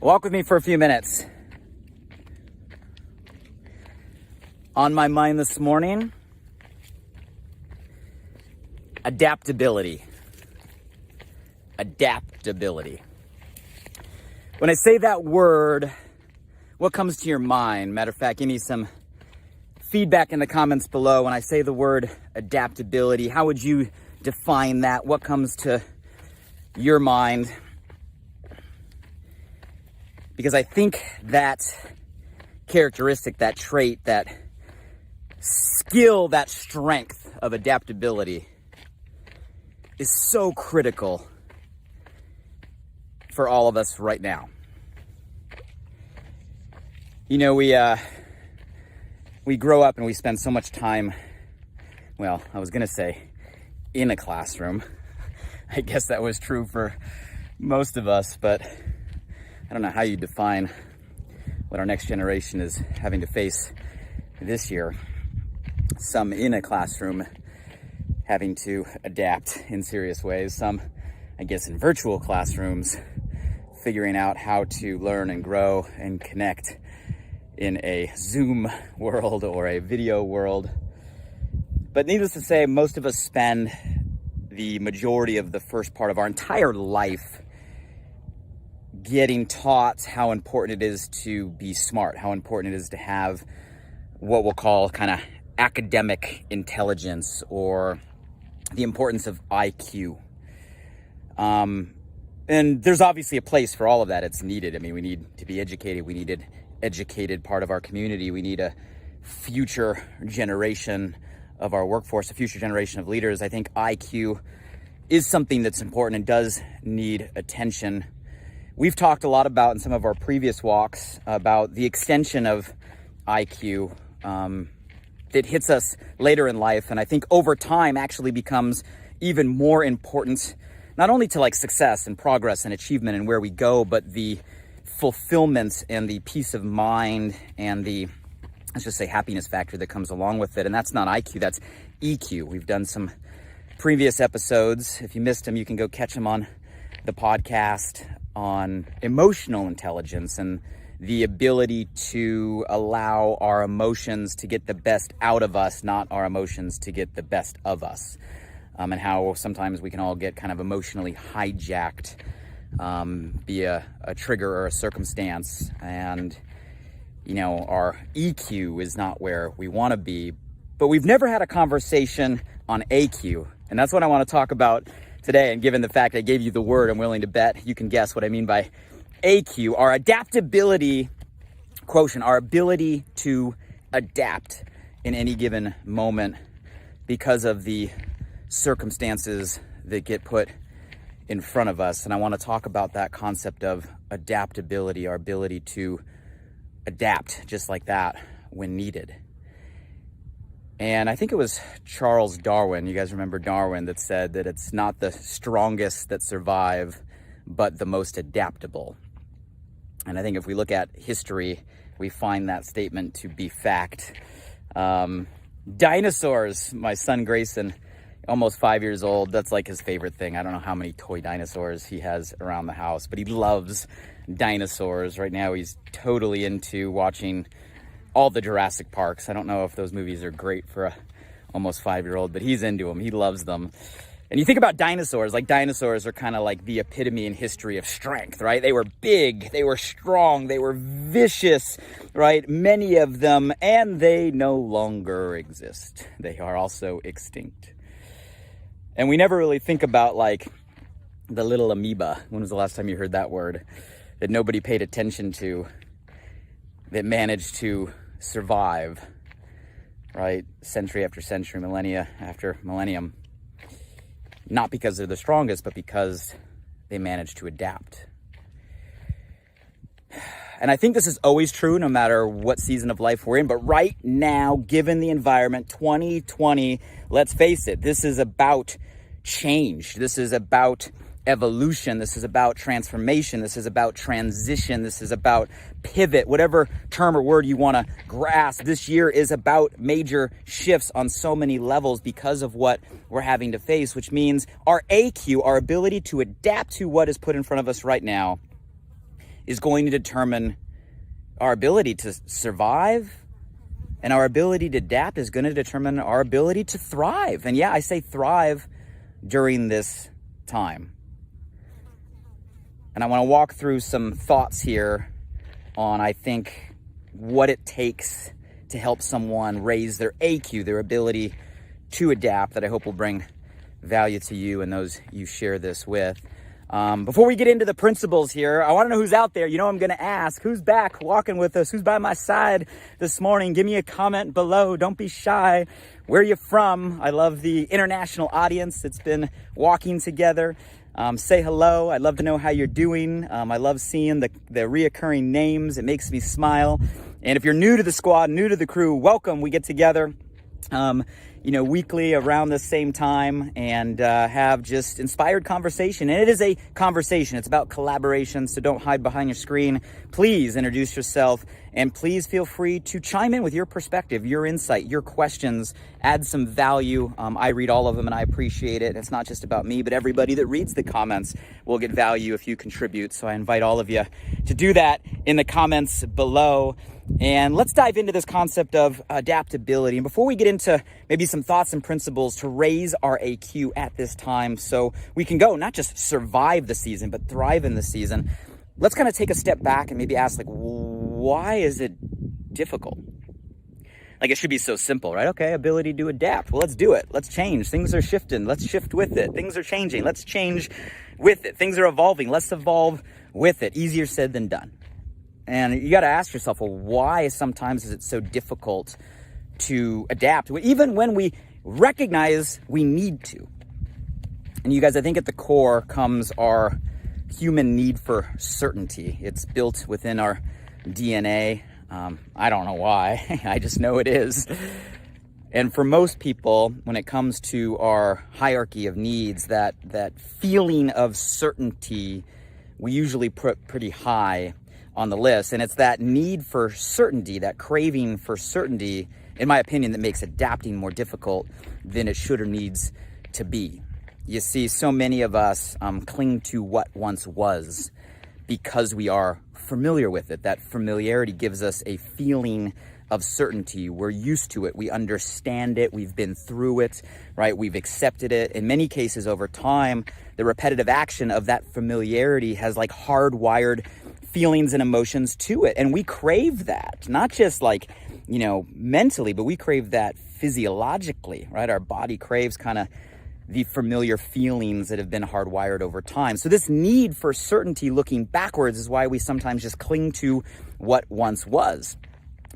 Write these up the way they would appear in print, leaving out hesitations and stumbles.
Walk with me for a few minutes. On my mind this morning, adaptability. Adaptability. When I say that word, what comes to your mind? Matter of fact, give me some feedback in the comments below. When I say the word adaptability, how would you define that? What comes to your mind? Because I think that characteristic, that trait, that skill, that strength of adaptability is so critical for all of us right now. You know, we grow up and we spend so much time, well, I was going to say in a classroom. I guess that was true for most of us, but I don't know how you define what our next generation is having to face this year. Some in a classroom having to adapt in serious ways. Some, I guess, in virtual classrooms figuring out how to learn and grow and connect in a Zoom world or a video world. But needless to say, most of us spend the majority of the first part of our entire life getting taught how important it is to be smart, how important it is to have what we'll call kind of academic intelligence, or the importance of IQ. And there's obviously a place for all of that. It's needed. I mean, we need to be educated. We need an educated part of our community. We need a future generation of our workforce, a future generation of leaders. I think IQ is something that's important and does need attention. We've talked a lot about in some of our previous walks about the extension of IQ that hits us later in life, and I think over time actually becomes even more important, not only to like success and progress and achievement and where we go, but the fulfillment and the peace of mind and the, let's just say, happiness factor that comes along with it. And that's not IQ, that's EQ. We've done some previous episodes. If you missed them, you can go catch them on the podcast on emotional intelligence and the ability to allow our emotions to get the best out of us, not our emotions to get the best of us. And how sometimes we can all get kind of emotionally hijacked via a trigger or a circumstance. And, you know, our EQ is not where we want to be. But we've never had a conversation on AQ. And that's what I want to talk about today. And given the fact I gave you the word, I'm willing to bet you can guess what I mean by AQ, our adaptability quotient, our ability to adapt in any given moment because of the circumstances that get put in front of us. And I want to talk about that concept of adaptability, our ability to adapt just like that when needed. And I think it was Charles Darwin, you guys remember Darwin, that said that it's not the strongest that survive, but the most adaptable. And I think if we look at history, we find that statement to be fact. Dinosaurs, my son Grayson, almost 5 years old, that's like his favorite thing. I don't know how many toy dinosaurs he has around the house, but he loves dinosaurs. Right now he's totally into watching all the Jurassic Parks. I don't know if those movies are great for a almost 5-year-old, but he's into them. He loves them. And you think about dinosaurs, like dinosaurs are kind of like the epitome in history of strength, right? They were big, they were strong, they were vicious, right? Many of them, and they no longer exist. They are also extinct. And we never really think about like the little amoeba. When was the last time you heard that word? That nobody paid attention to, that managed to survive, right? Century after century, millennia after millennium. Not because they're the strongest, but because they managed to adapt. And I think this is always true no matter what season of life we're in. But right now, given the environment, 2020, let's face it, this is about change. This is about evolution. This is about transformation. This is about transition. This is about pivot, whatever term or word you want to grasp. This year is about major shifts on so many levels because of what we're having to face, which means our AQ, our ability to adapt to what is put in front of us right now, is going to determine our ability to survive, and our ability to adapt is going to determine our ability to thrive. And yeah, I say thrive during this time. And I want to walk through some thoughts here on, I think, what it takes to help someone raise their AQ, their ability to adapt, that I hope will bring value to you and those you share this with. Before we get into the principles here, I want to know who's out there. You know, I'm going to ask, who's back walking with us? Who's by my side this morning? Give me a comment below. Don't be shy. Where are you from? I love the international audience that's been walking together. Say hello. I'd love to know how you're doing. I love seeing the reoccurring names. It makes me smile. And if you're new to the squad, new to the crew, welcome. We get together weekly around the same time and have just inspired conversation. And it is a conversation. It's about collaboration, so don't hide behind your screen. Please introduce yourself, and please feel free to chime in with your perspective, your insight, your questions, add some value. I read all of them and I appreciate it. It's not just about me, but everybody that reads the comments will get value if you contribute. So I invite all of you to do that in the comments below. And let's dive into this concept of adaptability. And before we get into maybe some thoughts and principles to raise our AQ at this time so we can go not just survive the season, but thrive in the season, let's kind of take a step back and maybe ask, why is it difficult? It should be so simple, right? Okay, ability to adapt. Well, let's do it. Let's change. Things are shifting. Let's shift with it. Things are changing. Let's change with it. Things are evolving. Let's evolve with it. Easier said than done. And you got to ask yourself, why sometimes is it so difficult to adapt, even when we recognize we need to? And you guys, I think at the core comes our human need for certainty. It's built within our DNA. I don't know why. I just know it is. And for most people, when it comes to our hierarchy of needs, that feeling of certainty, we usually put pretty high on the list. And it's that need for certainty, that craving for certainty, in my opinion, that makes adapting more difficult than it should or needs to be. You see, so many of us cling to what once was because we are familiar with it. That familiarity gives us a feeling of certainty. We're used to it. We understand it. We've been through it, right? We've accepted it. In many cases over time, the repetitive action of that familiarity has hardwired feelings and emotions to it. And we crave that, not just mentally, but we crave that physiologically, right? Our body craves kind of the familiar feelings that have been hardwired over time. So this need for certainty looking backwards is why we sometimes just cling to what once was,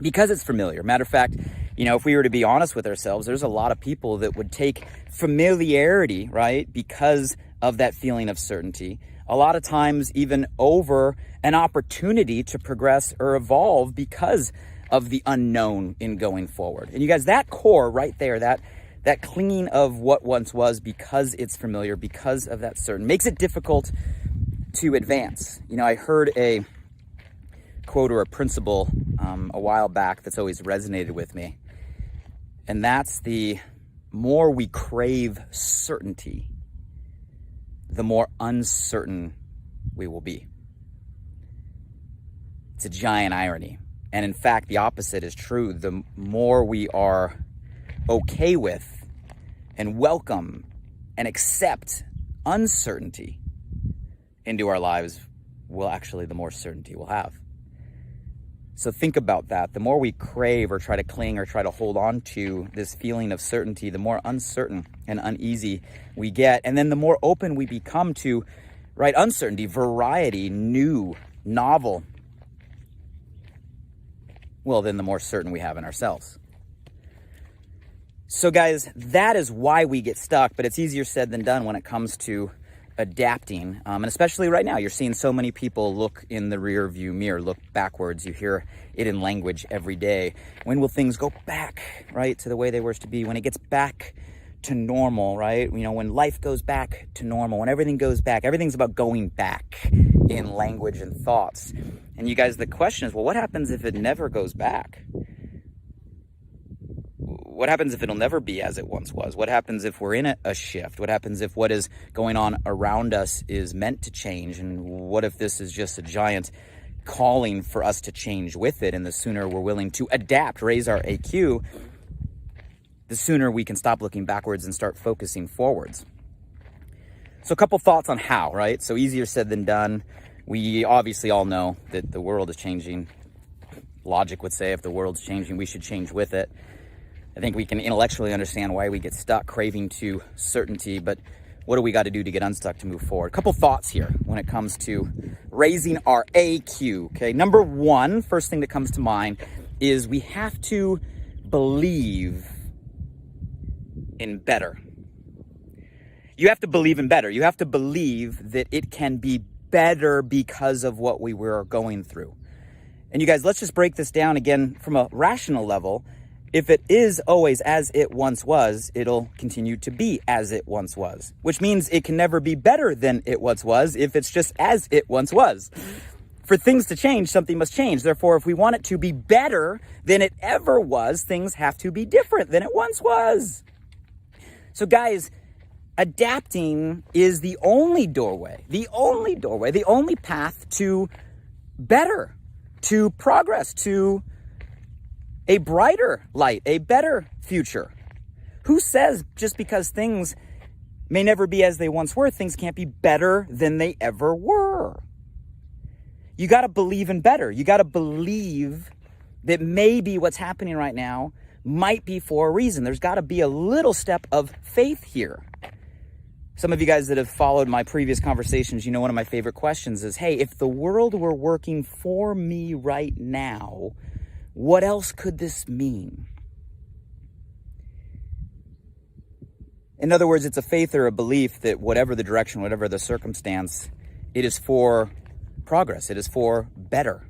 because it's familiar. Matter of fact, if we were to be honest with ourselves, there's a lot of people that would take familiarity, right, because of that feeling of certainty, a lot of times even over an opportunity to progress or evolve because of the unknown in going forward. And you guys, that core right there, that clinging of what once was because it's familiar, because of that certain, makes it difficult to advance. I heard a quote or a principle a while back that's always resonated with me. And that's the more we crave certainty, the more uncertain we will be. It's a giant irony. And in fact, the opposite is true. The more we are okay with and welcome and accept uncertainty into our lives, the more certainty we'll have. So think about that. The more we crave or try to cling or try to hold on to this feeling of certainty, the more uncertain and uneasy we get. And then the more open we become to, right, uncertainty, variety, new, novel, well, then the more certain we have in ourselves. So guys, that is why we get stuck, but it's easier said than done when it comes to adapting. And especially right now, you're seeing so many people look in the rear view mirror, look backwards. You hear it in language every day. When will things go back, right, to the way they were to be? When it gets back to normal, right? When life goes back to normal, when everything goes back, everything's about going back in language and thoughts. And you guys, the question is, well, what happens if it never goes back? What happens if it'll never be as it once was? What happens if we're in a shift? What happens if what is going on around us is meant to change? And what if this is just a giant calling for us to change with it. And the sooner we're willing to adapt, raise our AQ, the sooner we can stop looking backwards and start focusing forwards. So a couple thoughts on how, right? So easier said than done. We obviously all know that the world is changing. Logic would say if the world's changing, we should change with it. I think we can intellectually understand why we get stuck craving to certainty, but what do we got to do to get unstuck to move forward? A couple thoughts here when it comes to raising our AQ, okay? Number one, first thing that comes to mind is we have to believe in better. You have to believe in better. You have to believe that it can be better because of what we were going through. And you guys, let's just break this down again from a rational level. If it is always as it once was, it'll continue to be as it once was, which means it can never be better than it once was if it's just as it once was. For things to change, something must change. Therefore, if we want it to be better than it ever was, things have to be different than it once was. So guys, adapting is the only doorway, the only path to better, to progress, to a brighter light, a better future. Who says just because things may never be as they once were, things can't be better than they ever were? You got to believe in better. You got to believe that maybe what's happening right now might be for a reason. There's got to be a little step of faith here. Some of you guys that have followed my previous conversations, you know one of my favorite questions is, hey, if the world were working for me right now, what else could this mean? In other words, it's a faith or a belief that whatever the direction, whatever the circumstance, it is for progress. It is for better.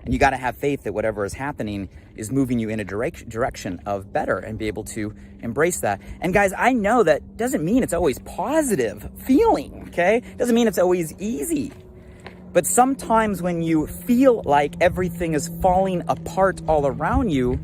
And you got to have faith that whatever is happening is moving you in a direction of better and be able to embrace that. And guys, I know that doesn't mean it's always positive feeling, okay? Doesn't mean it's always easy. But sometimes when you feel like everything is falling apart all around you,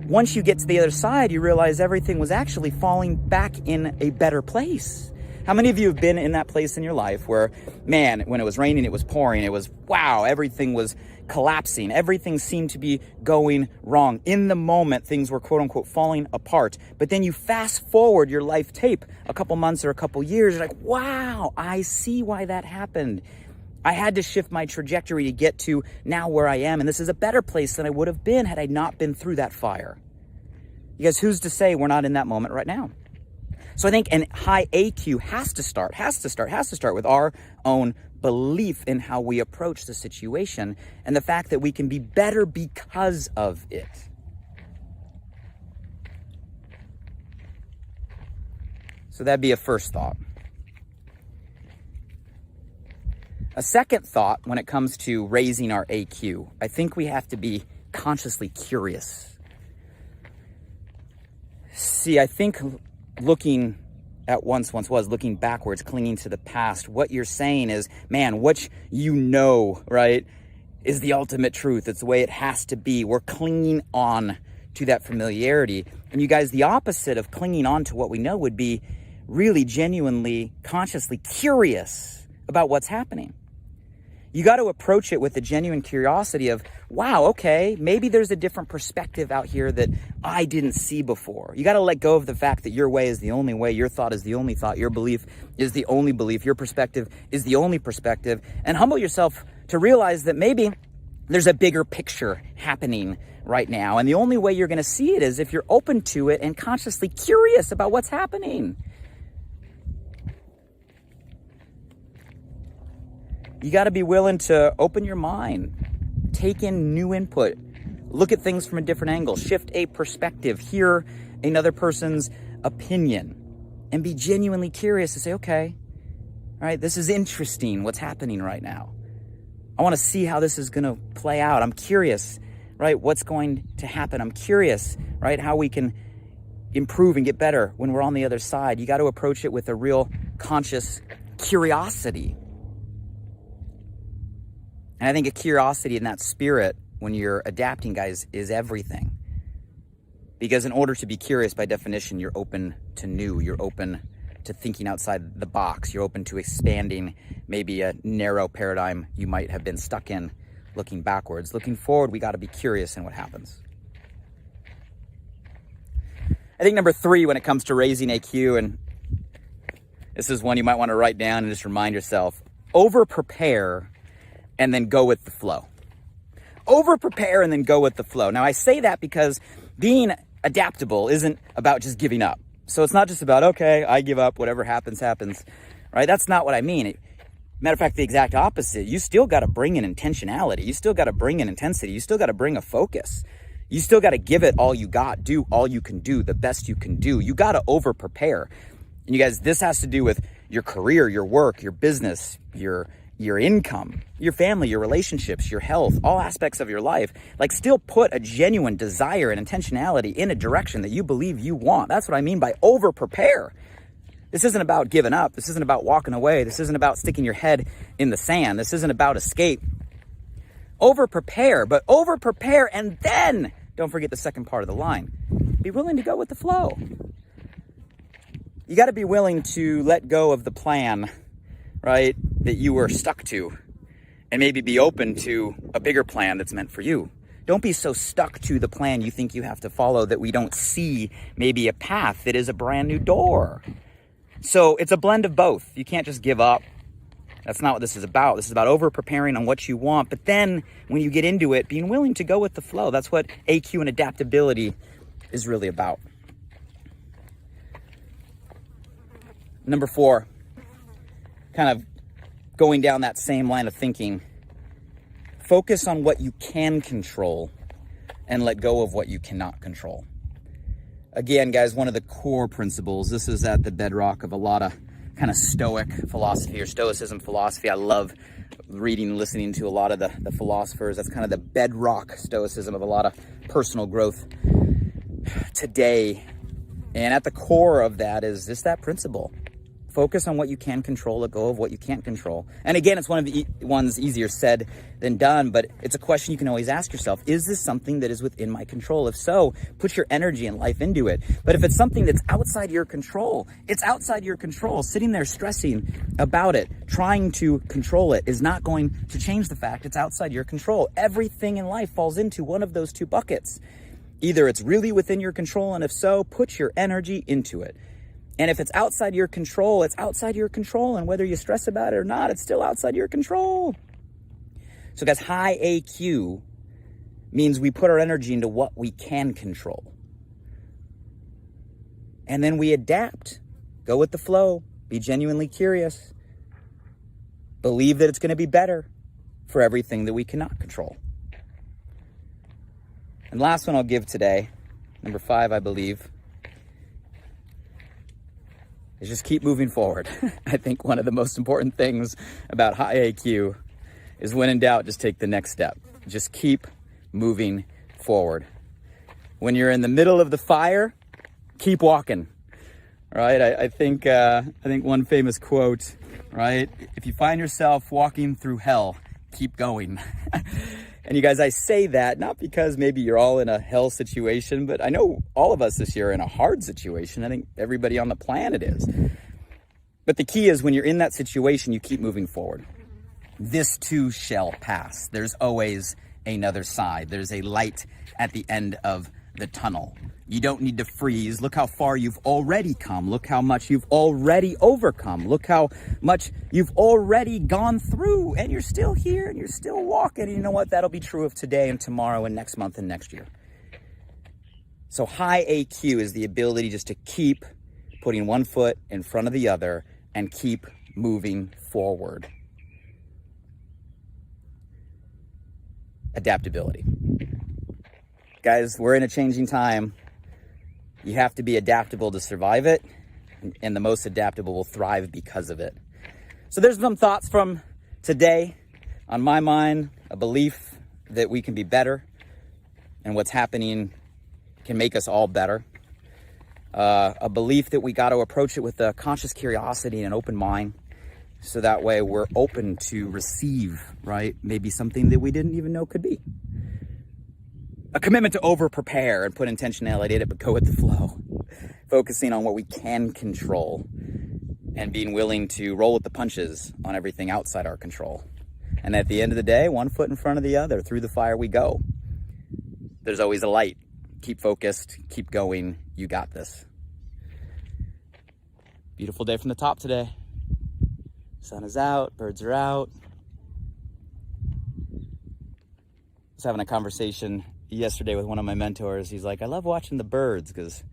once you get to the other side, you realize everything was actually falling back in a better place. How many of you have been in that place in your life where, man, when it was raining, it was pouring, it was, wow, everything was collapsing. Everything seemed to be going wrong. In the moment, things were quote unquote falling apart. But then you fast forward your life tape a couple months or a couple years, you're like, wow, I see why that happened. I had to shift my trajectory to get to now where I am. And this is a better place than I would have been had I not been through that fire. You guys, who's to say we're not in that moment right now? So I think an high AQ has to start with our own belief in how we approach the situation and the fact that we can be better because of it. So that'd be a first thought. A second thought when it comes to raising our AQ, I think we have to be consciously curious. See, I think looking at once was, looking backwards, clinging to the past, what you're saying is, man, what you know, right, is the ultimate truth. It's the way it has to be. We're clinging on to that familiarity. And you guys, the opposite of clinging on to what we know would be really genuinely, consciously curious about what's happening. You got to approach it with a genuine curiosity of, wow, okay, maybe there's a different perspective out here that I didn't see before. You got to let go of the fact that your way is the only way, your thought is the only thought, your belief is the only belief, your perspective is the only perspective, and humble yourself to realize that maybe there's a bigger picture happening right now. And the only way you're going to see it is if you're open to it and consciously curious about what's happening. You got to be willing to open your mind, take in new input, look at things from a different angle, shift a perspective, hear another person's opinion, and be genuinely curious to say, okay, all right, this is interesting, what's happening right now. I want to see how this is going to play out. I'm curious, right, what's going to happen. I'm curious, right, how we can improve and get better when we're on the other side. You got to approach it with a real conscious curiosity. And I think a curiosity in that spirit when you're adapting, guys, is everything. Because in order to be curious, by definition, you're open to new. You're open to thinking outside the box. You're open to expanding maybe a narrow paradigm you might have been stuck in, looking backwards. Looking forward, we got to be curious in what happens. I think number 3 when it comes to raising AQ, and this is one you might want to write down and just remind yourself, over-prepare and then go with the flow. Over-prepare and then go with the flow. Now, I say that because being adaptable isn't about just giving up. So it's not just about, okay, I give up, whatever happens, happens, right? That's not what I mean. Matter of fact, the exact opposite. You still got to bring in intentionality. You still got to bring in intensity. You still got to bring a focus. You still got to give it all you got, do all you can do, the best you can do. You got to over-prepare. And you guys, this has to do with your career, your work, your business, your income, your family, your relationships, your health, all aspects of your life. Like, still put a genuine desire and intentionality in a direction that you believe you want. That's what I mean by over-prepare. This isn't about giving up. This isn't about walking away. This isn't about sticking your head in the sand. This isn't about escape. Over-prepare, but over-prepare and then, don't forget the second part of the line, be willing to go with the flow. You got to be willing to let go of the plan, right, that you were stuck to, and maybe be open to a bigger plan that's meant for you. Don't be so stuck to the plan you think you have to follow that we don't see maybe a path that is a brand new door. So it's a blend of both. You can't just give up. That's not what this is about. This is about over-preparing on what you want, but then when you get into it, being willing to go with the flow. That's what AQ and adaptability is really about. Number 4, kind of going down that same line of thinking, focus on what you can control and let go of what you cannot control. Again, guys, one of the core principles, this is at the bedrock of a lot of kind of Stoic philosophy or Stoicism philosophy. I love reading and listening to a lot of the philosophers. That's kind of the bedrock Stoicism of a lot of personal growth today. And at the core of that is just that principle. Focus on what you can control, let go of what you can't control. And again, it's one of the ones easier said than done, but it's a question you can always ask yourself. Is this something that is within my control? If so, put your energy and life into it. But if it's something that's outside your control, it's outside your control. Sitting there stressing about it, trying to control it is not going to change the fact it's outside your control. Everything in life falls into one of those two buckets. Either it's really within your control, and if so, put your energy into it. And if it's outside your control, it's outside your control. And whether you stress about it or not, it's still outside your control. So guys, high AQ means we put our energy into what we can control. And then we adapt, go with the flow, be genuinely curious, believe that it's going to be better for everything that we cannot control. And last one I'll give today, number 5, I believe, is just keep moving forward. I think one of the most important things about high AQ is when in doubt, just take the next step. Just keep moving forward. When you're in the middle of the fire, keep walking, right? I think one famous quote, right? If you find yourself walking through hell, keep going. And you guys, I say that not because maybe you're all in a hell situation, but I know all of us this year are in a hard situation. I think everybody on the planet is. But the key is when you're in that situation, you keep moving forward. This too shall pass. There's always another side. There's a light at the end of the tunnel. You don't need to freeze. Look how far you've already come. Look how much you've already overcome. Look how much you've already gone through, and you're still here and you're still walking. And you know what? That'll be true of today and tomorrow and next month and next year. So high AQ is the ability just to keep putting one foot in front of the other and keep moving forward. Adaptability. Guys, we're in a changing time. You have to be adaptable to survive it, and the most adaptable will thrive because of it. So there's some thoughts from today on my mind, a belief that we can be better, and what's happening can make us all better. A belief that we got to approach it with a conscious curiosity and an open mind, so that way we're open to receive, right? Maybe something that we didn't even know could be. A commitment to over-prepare and put intentionality in it, but go with the flow. Focusing on what we can control and being willing to roll with the punches on everything outside our control. And at the end of the day, one foot in front of the other, through the fire we go. There's always a light. Keep focused, keep going, you got this. Beautiful day from the top today. Sun is out, birds are out. I was having a conversation yesterday with one of my mentors. He's like, I love watching the birds because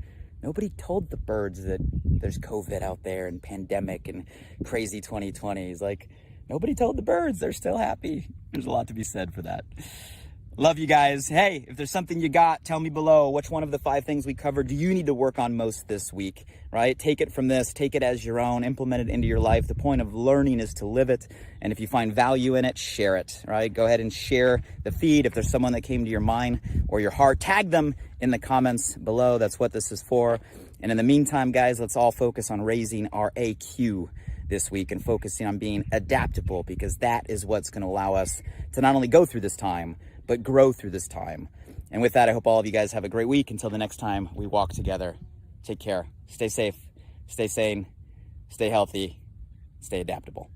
nobody told the birds that there's COVID out there and pandemic and crazy 2020. He's like, nobody told the birds. They're still happy. There's a lot to be said for that. Love you guys. Hey, if there's something you got, tell me below. Which one of the 5 things we covered do you need to work on most this week, right? Take it from this, take it as your own, implement it into your life. The point of learning is to live it. And if you find value in it, share it, right? Go ahead and share the feed. If there's someone that came to your mind or your heart, tag them in the comments below. That's what this is for. And in the meantime, guys, let's all focus on raising our AQ this week and focusing on being adaptable, because that is what's going to allow us to not only go through this time, but grow through this time. And with that, I hope all of you guys have a great week. Until the next time we walk together, take care, stay safe, stay sane, stay healthy, stay adaptable.